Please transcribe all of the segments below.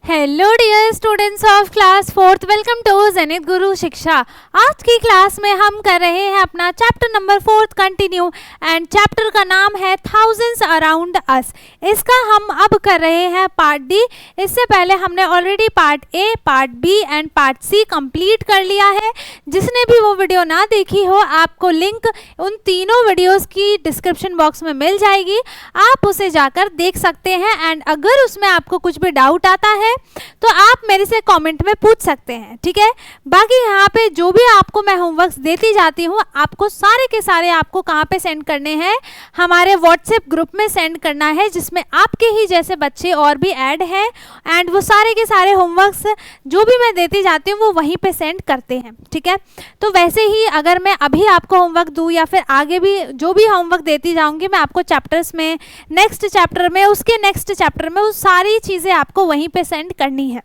Hello dear students of class 4th, welcome to Zenith Guru Shiksha. आज की class में हम कर रहे हैं अपना chapter number 4 continue and chapter का नाम है थाउजेंड्स अराउंड अस। इसका हम अब कर रहे हैं पार्ट डी। इससे पहले हमने already part A, part B and part C complete कर लिया है। जिसने भी वो वीडियो ना देखी हो, आपको लिंक उन तीनों वीडियोस की डिस्क्रिप्शन बॉक्स में मिल जाएगी, आप उसे जाकर देख सकते हैं। एंड अगर उसमें आपको कुछ भी डाउट आता है तो आप मेरे से कमेंट में पूछ सकते हैं, ठीक है। बाकी यहाँ पे जो भी आपको मैं होमवर्क्स देती जाती हूँ, आपको सारे के सारे आपको कहाँ पे सेंड करने हैं, हमारे व्हाट्सएप ग्रुप में सेंड करना है, जिसमें आपके ही जैसे बच्चे और भी ऐड हैं। एंड वो सारे के सारे होमवर्क्स जो भी मैं देती जाती हूँ वो वहीं पे सेंड करते हैं, ठीक है। तो वैसे ही अगर मैं अभी आपको होमवर्क दूँ या फिर आगे भी जो भी होमवर्क देती जाऊँगी, मैं आपको चैप्टर्स में, नेक्स्ट चैप्टर में, उसके नेक्स्ट चैप्टर में, वो सारी चीज़ें आपको वहीं पे सेंड करनी है,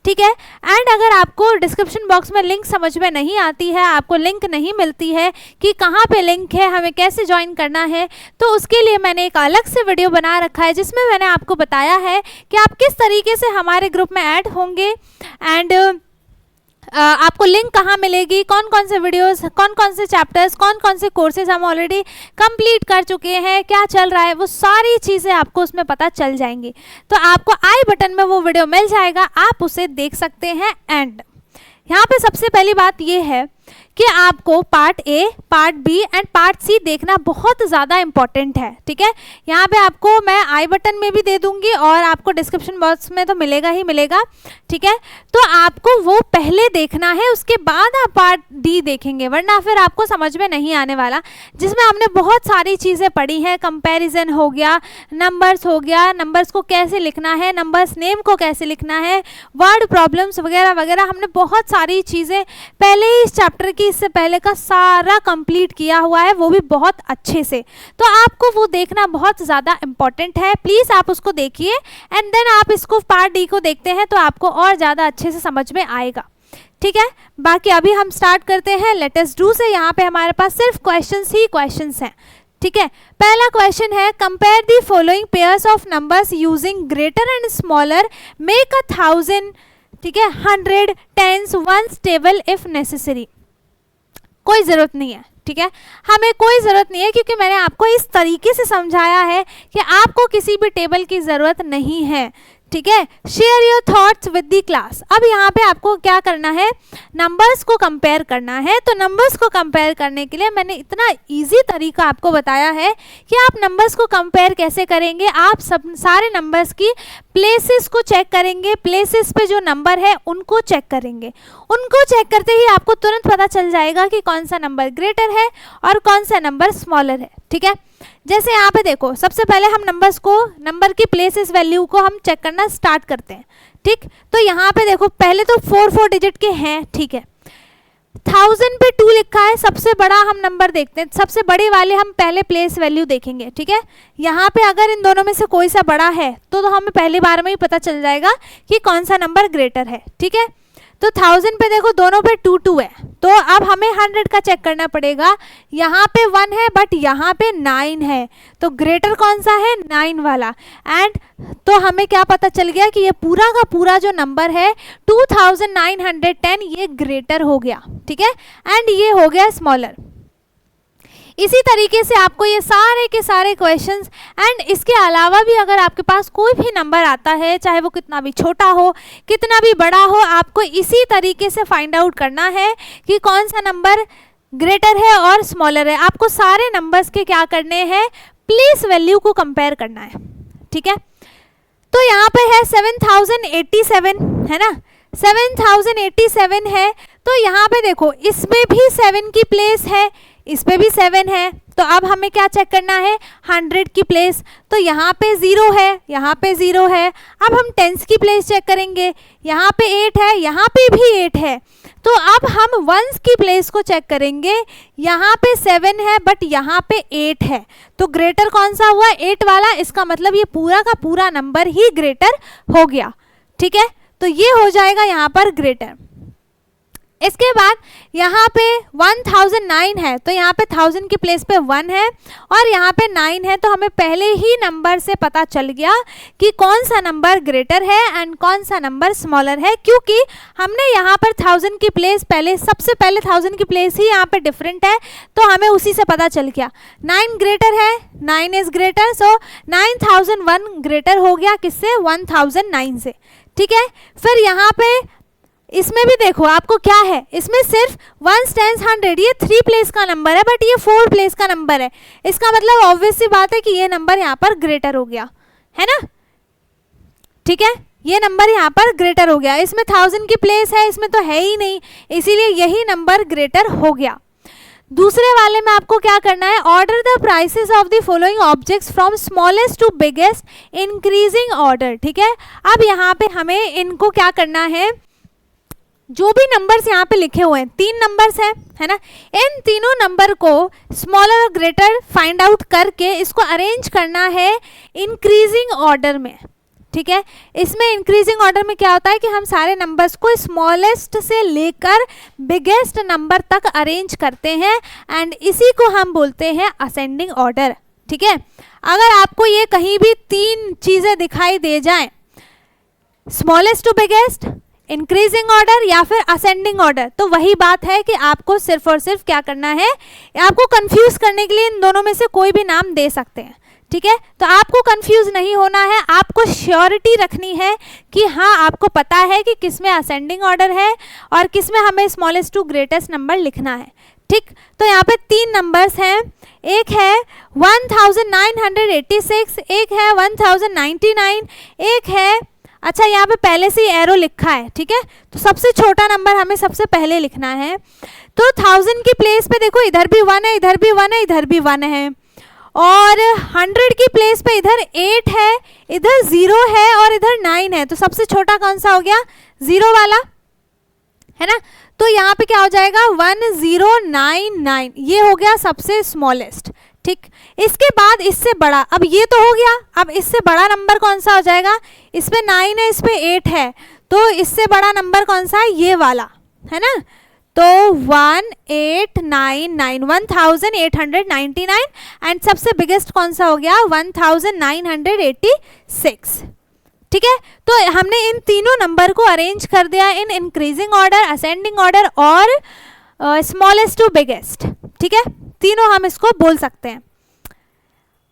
ठीक है। एंड अगर आपको डिस्क्रिप्शन बॉक्स में लिंक समझ में नहीं आती है, आपको लिंक नहीं मिलती है कि कहाँ पे लिंक है, हमें कैसे ज्वाइन करना है, तो उसके लिए मैंने एक अलग से वीडियो बना रखा है, जिसमें मैंने आपको बताया है कि आप किस तरीके से हमारे ग्रुप में ऐड होंगे एंड आपको लिंक कहाँ मिलेगी, कौन कौन से वीडियोस, कौन कौन से चैप्टर्स, कौन कौन से कोर्सेज हम ऑलरेडी कंप्लीट कर चुके हैं, क्या चल रहा है, वो सारी चीज़ें आपको उसमें पता चल जाएंगी। तो आपको आई बटन में वो वीडियो मिल जाएगा, आप उसे देख सकते हैं। एंड यहाँ पे सबसे पहली बात ये है कि आपको part A, part B and part C देखना बहुत ज़्यादा इंपॉर्टेंट है, ठीक है। यहाँ पे आपको मैं आई बटन में भी दे दूँगी और आपको डिस्क्रिप्शन बॉक्स में तो मिलेगा ही मिलेगा, ठीक है। तो आपको वो पहले देखना है, उसके बाद आप पार्ट डी देखेंगे, वरना फिर आपको समझ में नहीं आने वाला। जिसमें हमने बहुत सारी चीज़ें पढ़ी हैं, कंपैरिजन हो गया, नंबर्स हो गया, नंबर्स को कैसे लिखना है, नंबर्स नेम को कैसे लिखना है, वर्ड प्रॉब्लम्स वगैरह वगैरह, हमने बहुत सारी चीज़ें पहले ही इस चैप्टर की, इससे पहले का सारा कंप्लीट किया हुआ है, वो भी बहुत अच्छे से। तो आपको वो देखना बहुत ज़्यादा इंपॉर्टेंट है, प्लीज़ आप उसको देखिए एंड देन आप इसको पार्ट डी को देखते हैं तो आपको और ज़्यादा अच्छे से समझ में आएगा, ठीक है। बाकी अभी हम स्टार्ट करते हैं लेट अस डू से। यहाँ पे हमारे पास सिर्फ क्वेश्चंस ही क्वेश्चंस हैं, ठीक है। पहला क्वेश्चन है, compare the following pairs of numbers using greater and smaller, make 1000, ठीक है, 100, tens, ones table if necessary. कोई ज़रूरत नहीं है, ठीक है, हमें कोई ज़रूरत नहीं है, क्योंकि मैंने आपको इस तरीके से समझाया है कि आपको किसी भी टेबल की ज़रूरत नहीं है, ठीक है। Share your thoughts with the class. अब यहाँ पे आपको क्या करना है, नंबर्स को कंपेयर करना है। तो नंबर्स को कंपेयर करने के लिए मैंने इतना इजी तरीका आपको बताया है कि आप नंबर्स को कंपेयर कैसे करेंगे। आप सब सारे नंबर्स की प्लेसेस को चेक करेंगे, प्लेसेस पे जो नंबर है उनको चेक करेंगे। उनको चेक करते ही आपको तुरंत पता चल जाएगा कि कौन सा नंबर ग्रेटर है और कौन सा नंबर स्मॉलर है, ठीक है। जैसे यहाँ पे देखो, सबसे पहले हम नंबर की प्लेसेस वैल्यू को हम चेक करना स्टार्ट करते हैं, ठीक। तो यहाँ पे देखो, पहले तो 4 डिजिट के हैं, ठीक है। 1000 पे 2 लिखा है, सबसे बड़ा हम नंबर देखते हैं, सबसे बड़ी वाले हम पहले प्लेस वैल्यू देखेंगे, ठीक है। यहाँ पे अगर इन दोनों में से कोई सा बड़ा है तो हमें पहली बार में ही पता चल जाएगा कि कौन सा नंबर ग्रेटर है, ठीक है। तो 1000 पे देखो, दोनों पे 2 है, तो अब हमें 100 का चेक करना पड़ेगा। यहाँ पे 1 है बट यहाँ पे 9 है, तो ग्रेटर कौन सा है, 9 वाला। एंड तो हमें क्या पता चल गया कि ये पूरा का पूरा जो नंबर है 2910, ये ग्रेटर हो गया, ठीक है, एंड ये हो गया स्मॉलर। इसी तरीके से आपको ये सारे के सारे क्वेश्चंस एंड इसके अलावा भी अगर आपके पास कोई भी नंबर आता है, चाहे वो कितना भी छोटा हो, कितना भी बड़ा हो, आपको इसी तरीके से फाइंड आउट करना है कि कौन सा नंबर ग्रेटर है और स्मॉलर है। आपको सारे नंबर्स के क्या करने हैं, प्लेस वैल्यू को कंपेयर करना है, ठीक है। तो यहाँ पे है 7087, है ना, 7087 है। तो यहाँ पे देखो, इसमें भी 7 की प्लेस है, इस पे भी 7 है, तो अब हमें क्या चेक करना है, 100 की प्लेस। तो यहाँ पे 0 है, यहाँ पे 0 है। अब हम टेंस की प्लेस चेक करेंगे, यहाँ पे 8 है, यहाँ पे भी 8 है। तो अब हम वंस की प्लेस को चेक करेंगे, यहाँ पे 7 है बट यहाँ पे 8 है, तो ग्रेटर कौन सा हुआ, 8 वाला। इसका मतलब ये पूरा का पूरा नंबर ही ग्रेटर हो गया, ठीक है। तो ये हो जाएगा यहाँ पर ग्रेटर। इसके बाद यहाँ पे 1009 है तो यहाँ पे 1000 की प्लेस पे 1 है और यहाँ पे 9 है, तो हमें पहले ही नंबर से पता चल गया कि कौन सा नंबर ग्रेटर है एंड कौन सा नंबर स्मॉलर है, क्योंकि हमने यहाँ पर 1000 की प्लेस सबसे पहले 1000 की प्लेस ही यहाँ पे डिफरेंट है, तो हमें उसी से पता चल गया 9 ग्रेटर है, 9 इज ग्रेटर, सो 9001 ग्रेटर हो गया किससे, 1009 से। ठीक है, फिर यहाँ पे इसमें भी देखो आपको क्या है, इसमें सिर्फ 1 10 100 ये 3 प्लेस का नंबर है, बट ये 4 प्लेस का नंबर है। इसका मतलब ऑब्वियस सी बात है कि ये नंबर यहाँ पर ग्रेटर हो गया है ना। ठीक है, ये नंबर यहाँ पर ग्रेटर हो गया, इसमें 1000 की प्लेस है, इसमें तो है ही नहीं, इसीलिए यही नंबर ग्रेटर हो गया। दूसरे वाले में आपको क्या करना है, order the prices of the following objects from smallest to biggest increasing order. ठीक है, अब यहाँ पे हमें इनको क्या करना है, जो भी नंबर्स यहाँ पे लिखे हुए हैं 3 नंबर्स है ना, इन तीनों नंबर को स्मॉलर और ग्रेटर फाइंड आउट करके इसको अरेंज करना है इंक्रीजिंग ऑर्डर में। ठीक है, इसमें इंक्रीजिंग ऑर्डर में क्या होता है कि हम सारे नंबर्स को स्मॉलेस्ट से लेकर बिगेस्ट नंबर तक अरेंज करते हैं एंड इसी को हम बोलते हैं असेंडिंग ऑर्डर। ठीक है, अगर आपको ये कहीं भी 3 चीज़ें दिखाई दे जाएं, smallest to biggest, increasing order या फिर असेंडिंग ऑर्डर, तो वही बात है कि आपको सिर्फ और सिर्फ क्या करना है, आपको कंफ्यूज करने के लिए इन दोनों में से कोई भी नाम दे सकते हैं। ठीक है, तो आपको कंफ्यूज नहीं होना है, आपको श्योरिटी रखनी है कि हाँ आपको पता है कि किस में असेंडिंग ऑर्डर है और किस में हमें स्मॉलेस्ट टू ग्रेटेस्ट नंबर लिखना है। ठीक, तो यहाँ पे 3 नंबर्स हैं, एक है 1986, एक है 1099, एक है, अच्छा यहाँ पे पहले से एरो लिखा है। ठीक है, तो सबसे छोटा नंबर हमें सबसे पहले लिखना है, तो 1000 की प्लेस पे देखो इधर भी 1 है, इधर भी 1 है, इधर भी 1 है, और 100 की प्लेस पे इधर 8 है, इधर 0 है और इधर 9 है, तो सबसे छोटा कौन सा हो गया, 0 वाला है ना। तो यहाँ पे क्या हो जाएगा 1099, ये हो गया सबसे स्मॉलेस्ट। ठीक, इसके बाद इससे बड़ा, अब ये तो हो गया, अब इससे बड़ा नंबर कौन सा हो जाएगा, इस पे 9 है, इस पे 8 है, तो इससे बड़ा नंबर कौन सा है, ये वाला है ना। तो 1899 एंड सबसे बिगेस्ट कौन सा हो गया 1986। ठीक है, तो हमने इन तीनों नंबर को अरेंज कर दिया इन इंक्रीजिंग ऑर्डर, असेंडिंग ऑर्डर और स्मॉलेस्ट टू बिगेस्ट। ठीक है, तीनों हम इसको बोल सकते हैं।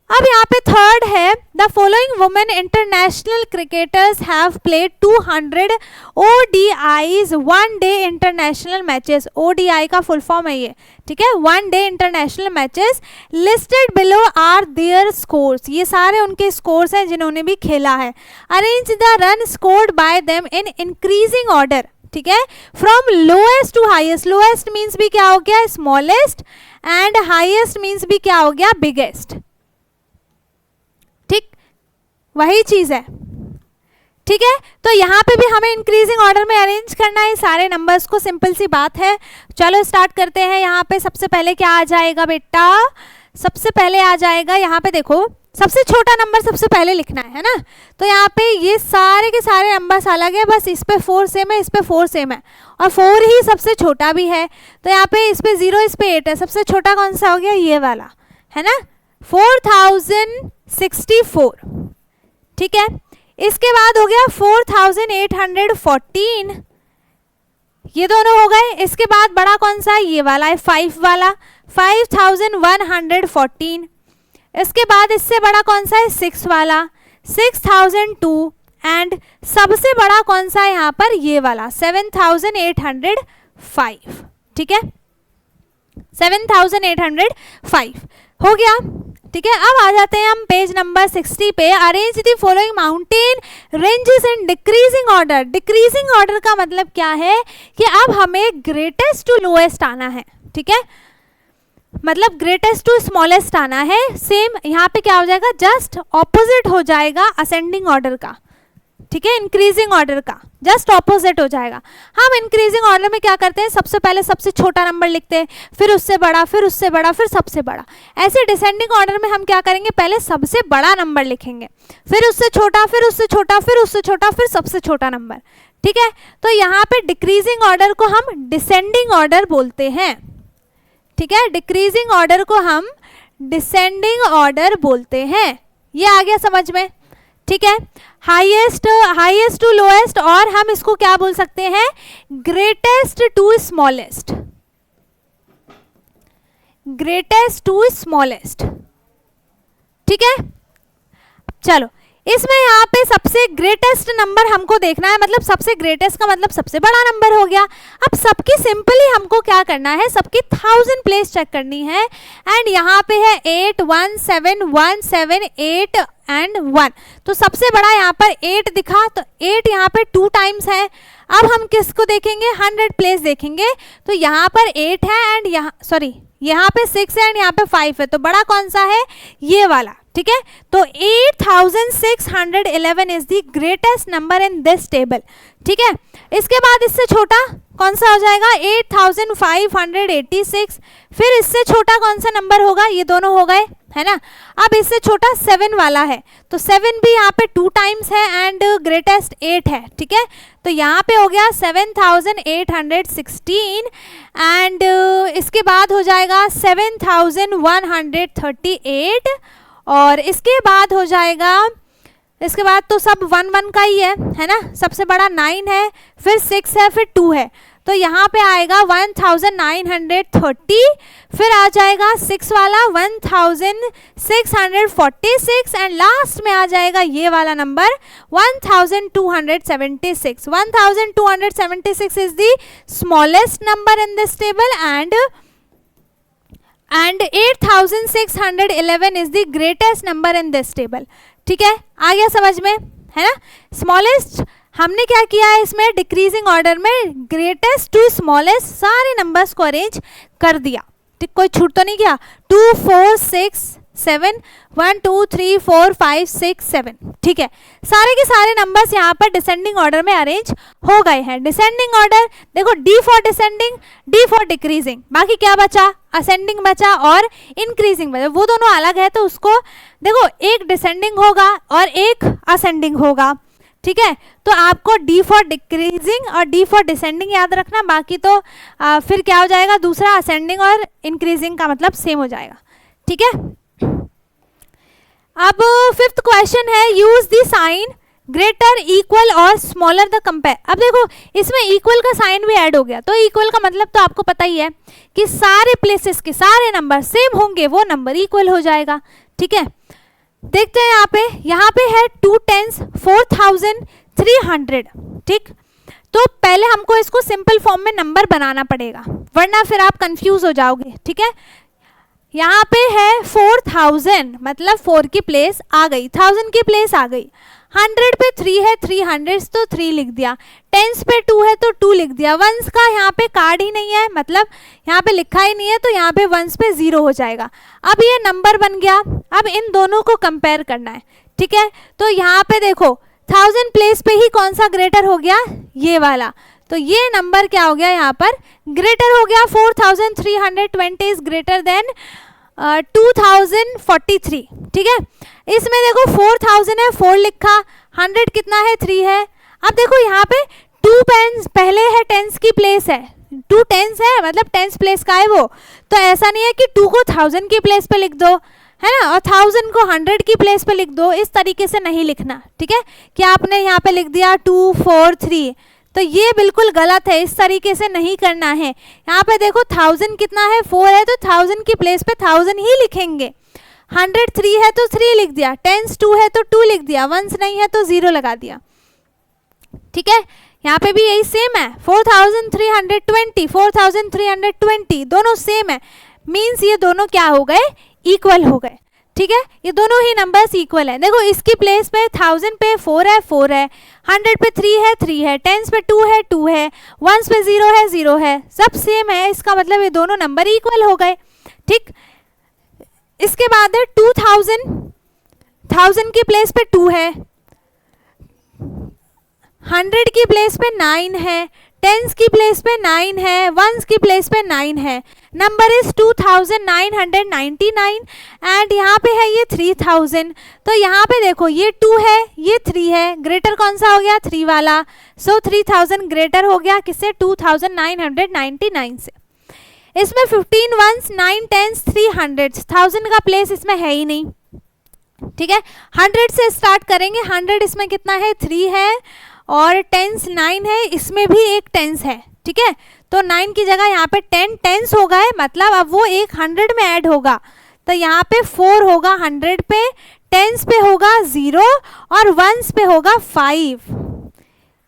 अब यहाँ पे थर्ड है, the following women international cricketers have played 200 ODIs 1 day international matches. ODI का फुल फॉर्म है ये। ठीक है, 1 day international matches, listed below are their scores, ये सारे उनके स्कोर्स हैं जिन्होंने भी खेला है। Arrange the run scored by them in increasing order. ठीक है, from lowest to highest, lowest means भी क्या हो गया स्मॉलेस्ट एंड हाईएस्ट मीन्स भी क्या हो गया बिगेस्ट। ठीक, वही चीज है। ठीक है, तो यहाँ पे भी हमें इंक्रीजिंग ऑर्डर में अरेंज करना है सारे नंबर्स को, सिंपल सी बात है। चलो स्टार्ट करते हैं। यहाँ पे सबसे पहले क्या आ जाएगा बेटा, सबसे पहले आ जाएगा यहाँ पे देखो सबसे छोटा नंबर सबसे पहले लिखना है ना। तो यहाँ पे ये सारे के सारे नंबर्स अलग है, बस इस पे 4 सेम है, इस पे 4 सेम है और 4 ही सबसे छोटा भी है। तो यहाँ पे इस पे 0, इस पे 8 है, सबसे छोटा कौन सा हो गया ये वाला है ना, 4064। ठीक है, इसके बाद हो गया 4814, ये दोनों हो गए। इसके बाद बड़ा कौन सा है ये वाला है 5 वाला, 5114। इसके बाद इससे बड़ा कौन सा है 6 वाला, 6002 एंड सबसे बड़ा कौन सा है यहाँ पर ये वाला 7805। ठीक है, 7805 हो गया। ठीक है, अब आ जाते हैं हम पेज नंबर 60 पे। Arrange the following mountain ranges in decreasing order. Decreasing order का मतलब क्या है कि अब हमें ग्रेटेस्ट टू लोएस्ट आना है। ठीक है, मतलब ग्रेटेस्ट टू स्मॉलेस्ट आना है। सेम यहाँ पे क्या हो जाएगा, जस्ट ऑपोजिट हो जाएगा असेंडिंग ऑर्डर का। ठीक है, इंक्रीजिंग ऑर्डर का जस्ट ऑपोजिट हो जाएगा। हम इंक्रीजिंग ऑर्डर में क्या करते हैं, सबसे पहले सबसे छोटा नंबर लिखते हैं, फिर उससे बड़ा, फिर उससे बड़ा, फिर सबसे बड़ा। ऐसे डिसेंडिंग ऑर्डर में हम क्या करेंगे, पहले सबसे बड़ा नंबर लिखेंगे, फिर उससे छोटा, फिर उससे छोटा, फिर उससे छोटा, फिर सबसे छोटा नंबर। ठीक है, तो यहाँ पे डिक्रीजिंग ऑर्डर को हम डिसेंडिंग ऑर्डर बोलते हैं। ठीक है, डिक्रीजिंग ऑर्डर को हम डिसेंडिंग ऑर्डर बोलते हैं। ये आ गया समझ में। ठीक है, हाईएस्ट टू लोएस्ट, और हम इसको क्या बोल सकते हैं, greatest to smallest, greatest to smallest. ठीक है, चलो इसमें यहाँ पे सबसे ग्रेटेस्ट नंबर हमको देखना है, मतलब सबसे ग्रेटेस्ट का मतलब सबसे बड़ा नंबर हो गया। अब सबकी सिंपली हमको क्या करना है, सबकी 1000 प्लेस चेक करनी है। एंड यहाँ पे है 8 1 7 1 7 8 एंड 1, तो सबसे बड़ा यहाँ पर 8 दिखा, तो 8 यहाँ पे 2 टाइम्स है। अब हम किसको देखेंगे, 100 प्लेस देखेंगे, तो यहाँ पर 8 है एंड यहाँ पे 6 है एंड यहाँ पे 5 है, तो बड़ा कौन सा है, ये वाला। ठीक है, तो 8611 is the greatest number in this table. ठीक है, इसके बाद इससे छोटा कौन सा हो जाएगा, 8586, फिर इससे छोटा कौन सा नंबर होगा, ये दोनों हो गए, है ना। अब इससे छोटा 7 वाला है, तो 7 भी यहाँ पे 2 टाइम्स है एंड ग्रेटेस्ट 8 है। ठीक है, तो यहाँ पे हो गया 7816 एंड इसके बाद हो जाएगा 7138, और इसके बाद हो जाएगा, इसके बाद तो सब 1 1 का ही है ना। सबसे बड़ा 9 है, फिर 6 है, फिर 2 है, तो यहाँ पे आएगा 1930, फिर आ जाएगा 6 वाला 1646 एंड लास्ट में आ जाएगा ये वाला number 1276। 1276 is the smallest number in this table and 8611 is the greatest number in this table. ठीक है, आ गया समझ में, है ना। स्मॉलेस्ट हमने क्या किया है, इसमें डिक्रीजिंग ऑर्डर में ग्रेटेस्ट टू स्मॉलेस्ट सारे नंबर्स को अरेंज कर दिया। ठीक, कोई छूट तो नहीं गया। 2 4 6 7 1 2 3 4 5 6 7। ठीक है, सारे के सारे नंबर्स यहाँ पर डिसेंडिंग ऑर्डर में अरेंज हो गए हैं। डिसेंडिंग ऑर्डर देखो, D for descending, D for decreasing, बाकी क्या बचा, असेंडिंग बचा और इंक्रीजिंग बचा। वो दोनों अलग है, तो उसको देखो एक डिसेंडिंग होगा और एक असेंडिंग होगा। ठीक है, तो आपको डी फॉर डिक्रीजिंग और डी फॉर डिसेंडिंग याद रखना, बाकी तो फिर क्या हो जाएगा, दूसरा असेंडिंग और इंक्रीजिंग का मतलब सेम हो जाएगा। ठीक है, अब 5th क्वेश्चन है, use the sign greater, equal और स्मॉलर द कंपेयर। अब देखो इसमें इक्वल का साइन भी ऐड हो गया, तो इक्वल का मतलब तो आपको पता ही है कि सारे प्लेसेस के सारे नंबर सेम होंगे, वो नंबर इक्वल हो जाएगा। ठीक है, देखते हैं यहाँ पे है 2 10s 4300। ठीक, तो पहले हमको इसको सिंपल फॉर्म में नंबर बनाना पड़ेगा, वरना फिर आप कंफ्यूज हो जाओगे। ठीक है, यहाँ पे है 4000, मतलब 4 की प्लेस आ गई, 1000 की प्लेस आ गई। 100 पे 3 है, 300 तो 3 लिख दिया, 10s पे 2 है तो 2 लिख दिया। वंस का यहाँ पे कार्ड ही नहीं है, मतलब यहाँ पे लिखा ही नहीं है, तो यहाँ पे वंस पे 0 हो जाएगा। अब ये नंबर बन गया, अब इन दोनों को कंपेयर करना है। ठीक है, तो यहाँ पे देखो 1000 प्लेस पे ही कौन सा ग्रेटर हो गया, ये वाला, तो ये नंबर क्या हो गया, यहाँ पर ग्रेटर हो गया। 4320 इज ग्रेटर देन 2043। ठीक है, इसमें देखो 4000 है, 4 लिखा, 100 कितना है, 3 है। अब देखो यहाँ पे 2 पेन्स पहले है, 10s की प्लेस है, 2 10s है, मतलब 10s प्लेस का है वो, तो ऐसा नहीं है कि 2 को 1000 की प्लेस पे लिख दो, है ना, और 1000 को 100 की प्लेस पे लिख दो, इस तरीके से नहीं लिखना। ठीक है, कि आपने यहाँ पे लिख दिया 2 4 3, तो ये बिल्कुल गलत है, इस तरीके से नहीं करना है। यहाँ पे देखो 1000 कितना है, 4 है, तो 1000 की प्लेस पे 1000 ही लिखेंगे। 100 3 है तो 3 लिख दिया, 10s 2 है तो 2 लिख दिया, 1s नहीं है तो 0 लगा दिया। ठीक है, यहाँ पे भी यही सेम है, 4320 4320 दोनों सेम है, मीन्स ये दोनों क्या हो गए, इक्वल हो गए। ठीक है, ये दोनों ही नंबर्स इक्वल है। देखो इसकी प्लेस पे 1000 पे 4 है, 4 है, 100 पे 3 है, 3 है, 10s पे 2 है, 2 है, 1s पे 0 है, 0 है, सब सेम है, इसका मतलब ये दोनों नंबर इक्वल हो गए। ठीक, इसके बाद है 1000 की प्लेस पे 2 है, 100 की प्लेस पे 9 है, टेंस की प्लेस पे 9 है, वंस की प्लेस पे 9 है। नंबर इज 2999 एंड यहाँ पे है ये 3000। तो यहाँ पे देखो ये 2 है, ये 3 है, ग्रेटर कौन सा हो गया? 3 वाला। सो 3000 ग्रेटर हो गया किससे? 2999 से। इसमें 15 वंस, 9 टेंस, 300, 1000 का प्लेस इसमें है ही नहीं, ठीक है। 100 से स्टार्ट करेंगे। 100 इसमें कितना है? 3 है और टेंस 9 है, इसमें भी एक टेंस है, ठीक है। तो 9 की जगह यहाँ पे 10 टेंस हो गए, मतलब अब वो एक 100 में ऐड होगा। तो यहाँ पे 4 होगा 100 पे, टेंस पे होगा 0 और वंस पे होगा 5।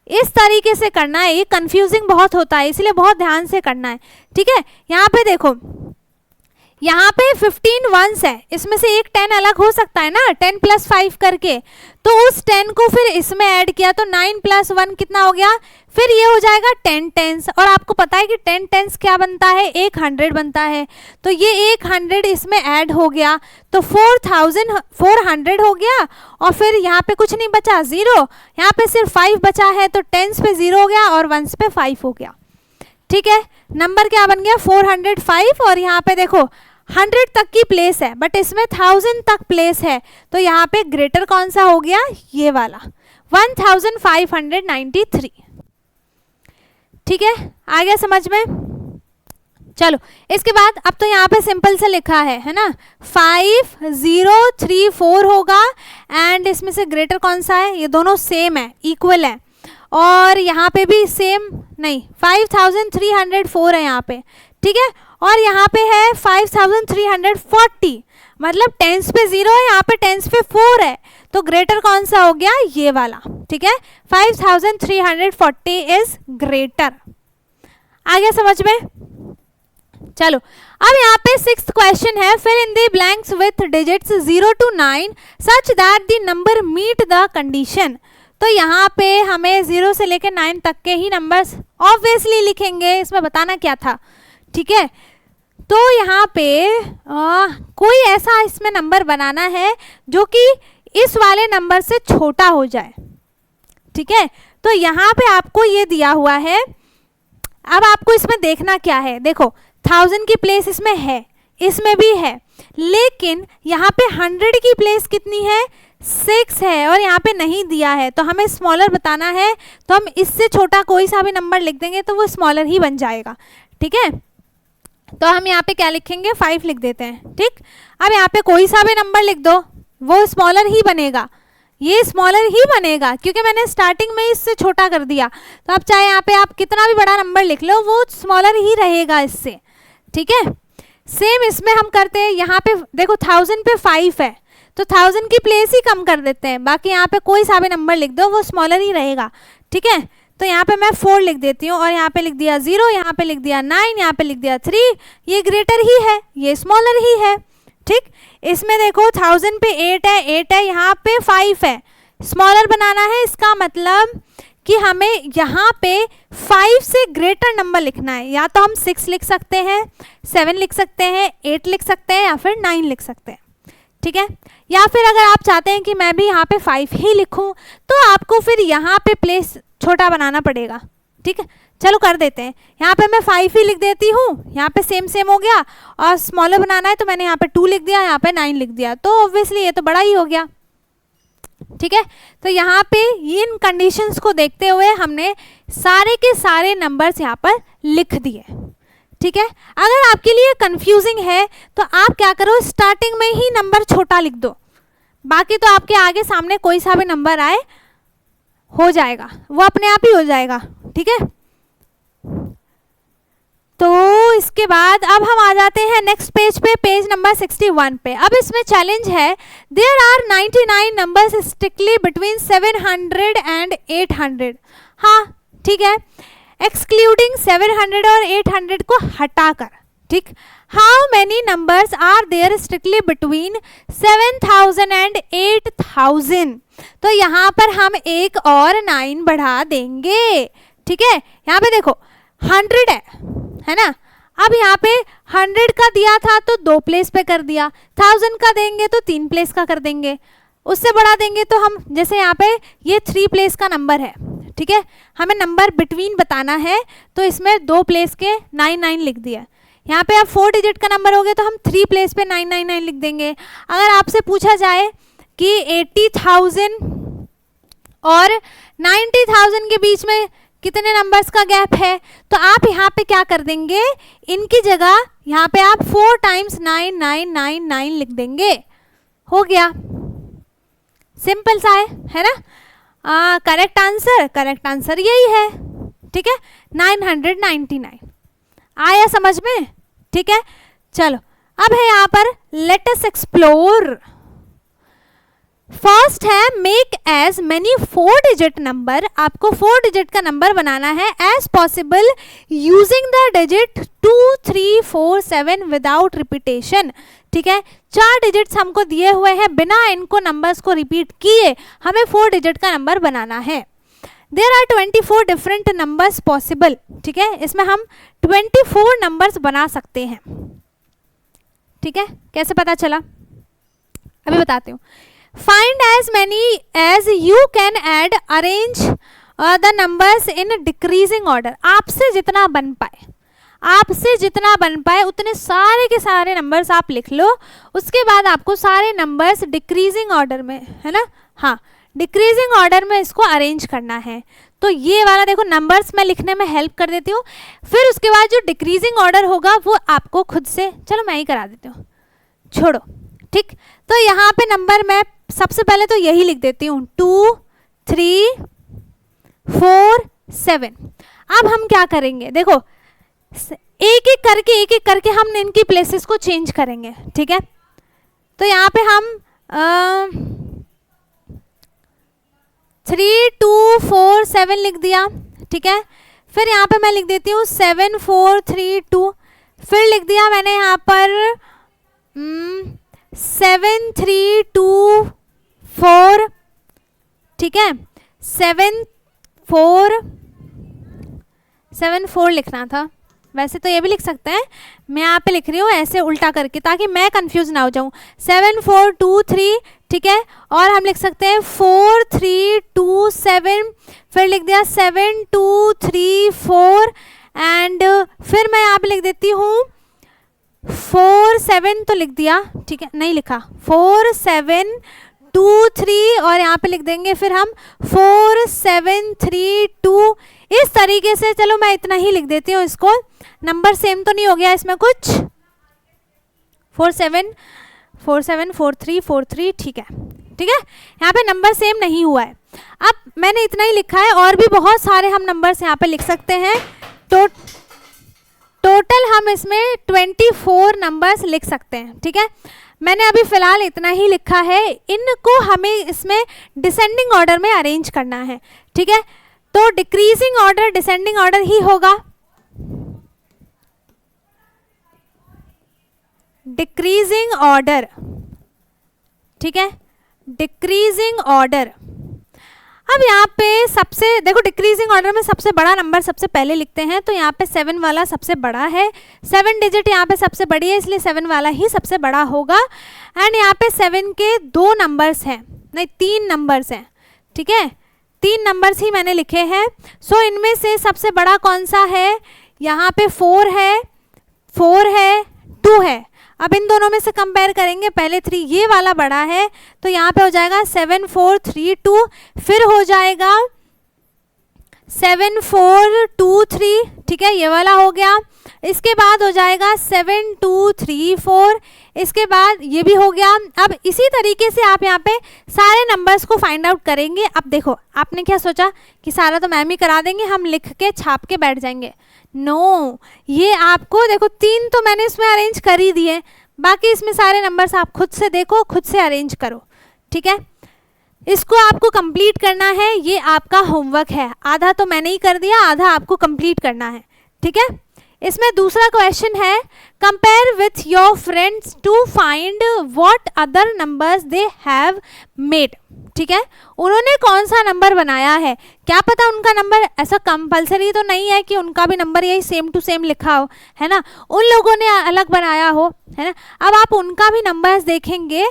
इस तरीके से करना है, ये कंफ्यूजिंग बहुत होता है, इसलिए बहुत ध्यान से करना है, ठीक है। यहाँ पे देखो, यहाँ पे 15 वंस है, इसमें से एक 10 अलग हो सकता है ना, 10 + 5 करके। तो उस 10 को फिर इसमें ऐड किया तो 9 + 1 कितना हो गया? फिर ये हो जाएगा 10 टेंस। और आपको पता है कि 10 टेंस क्या बनता है? 100 बनता है। तो ये 100 इसमें ऐड हो गया तो 4400 हो गया। और फिर यहाँ पे कुछ नहीं बचा, 0, यहाँ पे सिर्फ 5 बचा है, तो टेंस पे 0 हो गया और वंस पे 5 हो गया, ठीक है। नंबर क्या बन गया? 405। और यहाँ पे देखो 100 तक की प्लेस है, बट इसमें 1000 तक प्लेस है, तो यहाँ पे ग्रेटर कौन सा हो गया? ये वाला, 1593, ठीक है। आ गया समझ में? चलो इसके बाद अब तो यहाँ पे सिंपल से लिखा है ना, 5034 होगा एंड इसमें से ग्रेटर कौन सा है? ये दोनों सेम है, इक्वल है। और यहाँ पे भी सेम नहीं, 5304 है यहाँ पे, ठीक है। और यहाँ पे है 5340, मतलब टेंस पे 0 है, यहाँ पे टेंस पे 4 है, तो ग्रेटर कौन सा हो गया? ये वाला, ठीक है। 5340 इज ग्रेटर। आ गया समझ में? चलो अब यहाँ पे 6th क्वेश्चन है, fill in the blanks with digits 0 to 9 such that the number meet the condition. तो यहाँ पे हमें 0 से लेकर 9 तक के ही नंबर्स ऑब्वियसली लिखेंगे, इसमें बताना क्या था, ठीक है। तो यहाँ पे कोई ऐसा इसमें नंबर बनाना है जो कि इस वाले नंबर से छोटा हो जाए, ठीक है। तो यहाँ पे आपको ये दिया हुआ है, अब आपको इसमें देखना क्या है? देखो 1000 की प्लेस इसमें है, इसमें भी है, लेकिन यहाँ पे 100 की प्लेस कितनी है? 6 है और यहाँ पे नहीं दिया है, तो हमें स्मॉलर बताना है। तो हम इससे छोटा कोई सा भी नंबर लिख देंगे तो वो स्मॉलर ही बन जाएगा, ठीक है। तो हम यहाँ पे क्या लिखेंगे? 5 लिख देते हैं, ठीक। अब यहाँ पे कोई सा भी नंबर लिख दो, वो स्मॉलर ही बनेगा, ये स्मॉलर ही बनेगा, क्योंकि मैंने स्टार्टिंग में इससे छोटा कर दिया। तो अब चाहे यहाँ पे आप कितना भी बड़ा नंबर लिख लो, वो स्मॉलर ही रहेगा इससे, ठीक है। सेम इसमें हम करते हैं, यहाँ पे देखो 1000 पे 5 है, तो 1000 की प्लेस ही कम कर देते हैं, बाकी यहाँ पे कोई सा भी नंबर लिख दो वो स्मॉलर ही रहेगा, ठीक है। तो यहाँ पे मैं 4 लिख देती हूँ और यहाँ पे लिख दिया 0, यहाँ पे लिख दिया 9, यहाँ पे लिख दिया 3, ये ग्रेटर ही है, ये स्मॉलर ही है, ठीक। इसमें देखो 1000 पे 8 है, यहाँ पे 5 है, स्मॉलर बनाना है, इसका मतलब कि हमें यहाँ पे 5 से ग्रेटर नंबर लिखना है। या तो हम 6 लिख सकते हैं, 7 लिख सकते हैं, 8 लिख सकते हैं या फिर 9 लिख सकते हैं, ठीक है। या फिर अगर आप चाहते हैं कि मैं भी यहाँ पे 5 ही लिखूँ तो आपको फिर यहाँ पे प्लेस छोटा बनाना पड़ेगा, ठीक है। चलो कर देते हैं, यहाँ पे मैं 5 ही लिख देती हूँ, यहाँ पे सेम हो गया, और स्मॉलर बनाना है तो मैंने यहाँ पे 2 लिख दिया, यहाँ पे 9 लिख दिया, तो ऑब्वियसली ये तो बड़ा ही हो गया, ठीक है। तो यहाँ पे इन कंडीशंस को देखते हुए हमने सारे के सारे नंबर्स यहाँ पर लिख दिए, ठीक है। अगर आपके लिए कंफ्यूजिंग है तो आप क्या करो, स्टार्टिंग में ही नंबर छोटा लिख दो, बाकी तो आपके आगे सामने कोई सा भी नंबर आए हो जाएगा, वो अपने आप ही हो जाएगा, ठीक है। तो इसके बाद अब हम आ जाते हैं नेक्स्ट पेज पे, पेज नंबर 61 पे। अब इसमें चैलेंज है, there are 99 numbers strictly between 700 and 800। हाँ ठीक है, एक्सक्लूडिंग 700 और 800 को हटाकर, ठीक। How many numbers are there strictly between 7000 and 8000। तो यहाँ पर हम एक और 9 बढ़ा देंगे, ठीक है। यहाँ पे देखो 100 है ना, अब यहाँ पे 100 का दिया था तो 2 प्लेस पे कर दिया, 1000 का देंगे तो 3 प्लेस का कर देंगे, उससे बढ़ा देंगे तो हम, जैसे यहाँ पे ये 3 प्लेस का नंबर है, ठीक है, हमें नंबर बिटवीन बताना है तो इसमें 2 प्लेस के 9 लिख दिया। यहाँ पे अब 4 डिजिट का नंबर हो गया तो हम 3 प्लेस पे 999 लिख देंगे। अगर आपसे पूछा जाए कि 80,000 और 90,000 के बीच में कितने नंबर्स का गैप है, तो आप यहाँ पे क्या कर देंगे, इनकी जगह यहाँ पे आप 4 टाइम्स 9999 लिख देंगे। हो गया, सिंपल सा है ना। करेक्ट आंसर यही है, ठीक है, 999 आया समझ में, ठीक है। चलो अब है यहाँ पर लेट अस एक्सप्लोर। फर्स्ट है make as many 4 digit number, आपको 4 डिजिट का नंबर बनाना है as possible using the digit 2, 3, 4, 7 without repetition, ठीक है। 4 डिजिट्स हमको दिए हुए हैं, बिना इनको नंबर्स को रिपीट किए हमें 4 डिजिट का नंबर बनाना है। There are 24 different numbers possible, ठीक है, इसमें हम 24 नंबर्स बना सकते हैं, ठीक है। कैसे पता चला अभी बताती हूँ। Find as many as you can add, arrange the numbers in decreasing order, आपसे जितना बन पाए उतने सारे के सारे नंबर्स आप लिख लो। उसके बाद आपको सारे नंबर्स डिक्रीजिंग ऑर्डर में, है ना, हाँ, डिक्रीजिंग ऑर्डर में इसको अरेंज करना है। तो ये वाला देखो नंबर्स मैं लिखने में हेल्प कर देती हूँ, फिर उसके बाद जो डिक्रीजिंग ऑर्डर होगा वो आपको खुद से, चलो मैं ही करा देती हूँ, छोड़ो, ठीक। तो यहाँ पे नंबर मैं सबसे पहले तो यही लिख देती हूँ 2, 3, 4, 7। अब हम क्या करेंगे, देखो एक एक करके हम इनकी प्लेसेस को चेंज करेंगे, ठीक है। तो यहाँ पे हम 3, 2, 4, 7 लिख दिया, ठीक है। फिर यहाँ पे मैं लिख देती हूँ 7, 4, 3, 2, फिर लिख दिया मैंने यहाँ पर 7, 3, 2, 4, ठीक है, 7, 4 लिखना था। वैसे तो ये भी लिख सकते हैं, मैं यहाँ पे लिख रही हूँ ऐसे उल्टा करके ताकि मैं कंफ्यूज ना हो जाऊँ। 7, 4, 2, 3, ठीक है, और हम लिख सकते हैं 4, 3, 2, 7, फिर लिख दिया 7, 2, 3, 4 एंड फिर मैं यहाँ पे लिख देती हूँ 4, 7 तो लिख दिया, ठीक है, नहीं लिखा 4, 7, 2, 3 और यहाँ पे लिख देंगे फिर हम 4, 7, 3, 2 इस तरीके से। चलो मैं इतना ही लिख देती हूँ, इसको नंबर सेम तो नहीं हो गया इसमें कुछ, 4, 7, 4, 7, 4, 3, 4, 3, ठीक है, ठीक है, यहाँ पे नंबर सेम नहीं हुआ है। अब मैंने इतना ही लिखा है, और भी बहुत सारे हम नंबर्स यहाँ पे लिख सकते हैं। टोटल हम इसमें 24 नंबर्स लिख सकते हैं, ठीक है। मैंने अभी फ़िलहाल इतना ही लिखा है, इनको हमें इसमें डिसेंडिंग ऑर्डर में अरेंज करना है, ठीक है। तो डिक्रीजिंग ऑर्डर डिसेंडिंग ऑर्डर ही होगा, डिक्रीजिंग ऑर्डर, ठीक है, डिक्रीजिंग ऑर्डर। अब यहाँ पे सबसे देखो डिक्रीजिंग ऑर्डर में सबसे बड़ा नंबर सबसे पहले लिखते हैं, तो यहाँ पे 7 वाला सबसे बड़ा है, 7 डिजिट यहाँ पे सबसे बड़ी है इसलिए 7 वाला ही सबसे बड़ा होगा। एंड यहाँ पे 7 के 2 नंबर्स हैं, नहीं 3 नंबर्स हैं, ठीक है, 3 नंबर्स ही मैंने लिखे हैं। सो इनमें से सबसे बड़ा कौन सा है, यहाँ पे 4 है, 2 है। अब इन दोनों में से कंपेयर करेंगे, पहले 3 ये वाला बड़ा है तो यहाँ पे हो जाएगा 7, 4, 3, 2, फिर हो जाएगा 7, 4, 2, 3, ठीक है, ये वाला हो गया। इसके बाद हो जाएगा 7, 2, 3, 4, इसके बाद ये भी हो गया। अब इसी तरीके से आप यहाँ पे सारे नंबर्स को फाइंड आउट करेंगे। अब देखो आपने क्या सोचा कि सारा तो मैम ही करा देंगे, हम लिख के छाप के बैठ जाएंगे। नो, ये आपको देखो 3 तो मैंने इसमें अरेंज कर ही दिए, बाकी इसमें सारे नंबर्स आप खुद से देखो, खुद से अरेंज करो, ठीक है। इसको आपको कंप्लीट करना है, ये आपका होमवर्क है। आधा तो मैंने ही कर दिया, आधा आपको कंप्लीट करना है, ठीक है। इसमें दूसरा क्वेश्चन है, compare with your friends to find what other numbers they have made, ठीक है। उन्होंने कौन सा नंबर बनाया है, क्या पता उनका नंबर, ऐसा कंपलसरी तो नहीं है कि उनका भी नंबर यही सेम टू सेम लिखा हो, है ना, उन लोगों ने अलग बनाया हो, है ना। अब आप उनका भी नंबर्स देखेंगे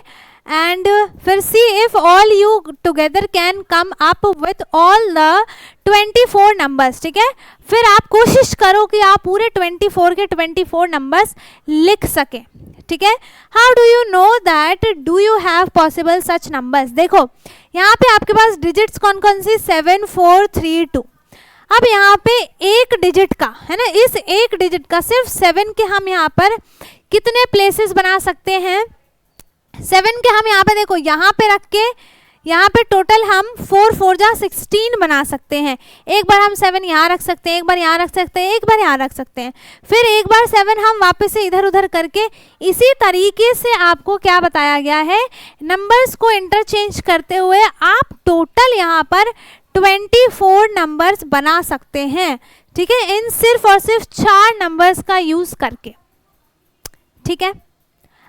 एंड फिर see if all you together can come up with all the 24 numbers, ठीक है। फिर आप कोशिश करो कि आप पूरे 24 के 24 नंबर्स लिख सके, ठीक है। How do you know that, do you have possible such numbers. देखो यहाँ पे आपके पास डिजिट्स कौन कौन सी, 7 4 3 2। अब यहाँ पे एक डिजिट का है ना, इस एक डिजिट का सिर्फ 7 के हम यहाँ पर कितने प्लेसेस बना सकते हैं, 7 के हम यहाँ पे देखो यहाँ पे रख के यहाँ पे टोटल हम 4 4 जा 16 बना सकते हैं। एक बार हम 7 यहाँ रख सकते हैं, एक बार यहाँ रख सकते हैं, एक बार यहाँ रख सकते हैं, फिर एक बार 7 हम वापस से इधर उधर करके इसी तरीके से आपको क्या बताया गया है, नंबर्स को इंटरचेंज करते हुए आप टोटल यहाँ पर 24 नंबर्स बना सकते हैं, ठीक है, इन सिर्फ और सिर्फ 4 नंबर्स का यूज करके, ठीक है।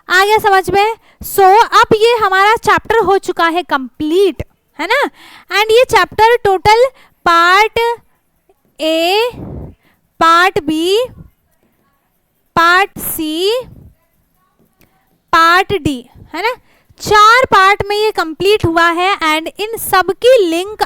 आ गया समझ में। सो अब ये हमारा चैप्टर हो चुका है कंप्लीट, है ना। एंड ये chapter total part A, part B, part C, part D, है ना, 4 पार्ट में ये कंप्लीट हुआ है। एंड इन सब की लिंक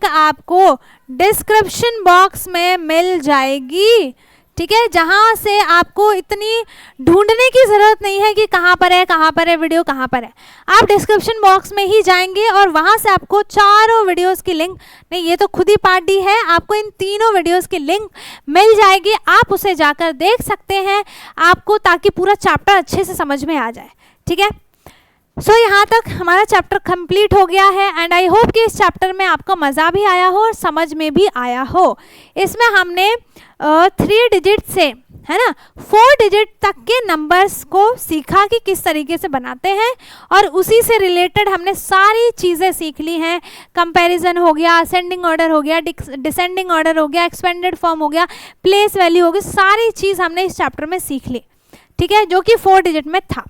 आपको डिस्क्रिप्शन बॉक्स में मिल जाएगी, ठीक है, जहां से आपको इतनी ढूंढने की जरूरत नहीं है कि कहां पर है वीडियो कहां पर है। आप डिस्क्रिप्शन बॉक्स में ही जाएंगे और वहां से आपको चारों वीडियोस की लिंक, नहीं ये तो खुद ही पार्ट डी है, आपको इन तीनों वीडियोस की लिंक मिल जाएगी, आप उसे जाकर देख सकते हैं आपको, ताकि पूरा चैप्टर अच्छे से समझ में आ जाए, ठीक है। सो यहाँ तक हमारा चैप्टर कंप्लीट हो गया है। एंड आई होप कि इस चैप्टर में आपको मज़ा भी आया हो और समझ में भी आया हो। इसमें हमने 3 डिजिट से, है ना, 4 डिजिट तक के नंबर्स को सीखा कि किस तरीके से बनाते हैं, और उसी से रिलेटेड हमने सारी चीज़ें सीख ली हैं। कंपैरिजन हो गया, असेंडिंग ऑर्डर हो गया, डिसेंडिंग ऑर्डर हो गया, एक्सपेंडेड फॉर्म हो गया, प्लेस वैल्यू हो गई, सारी चीज़ हमने इस चैप्टर में सीख ली, ठीक है, जो कि 4 डिजिट में था,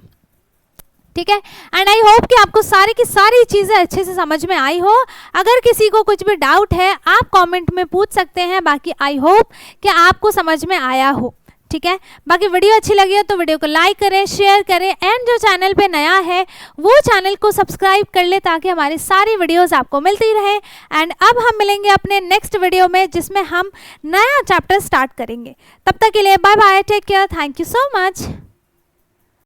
ठीक है। एंड आई होप कि आपको सारी की सारी चीज़ें अच्छे से समझ में आई हो। अगर किसी को कुछ भी डाउट है आप कमेंट में पूछ सकते हैं, बाकी आई होप कि आपको समझ में आया हो, ठीक है। बाकी वीडियो अच्छी लगी हो तो वीडियो को लाइक करें, शेयर करें, एंड जो चैनल पे नया है वो चैनल को सब्सक्राइब कर ले, ताकि हमारी सारी वीडियोस आपको मिलती रहे। एंड अब हम मिलेंगे अपने नेक्स्ट वीडियो में, जिसमें हम नया चैप्टर स्टार्ट करेंगे। तब तक के लिए bye bye, take care, thank you so much.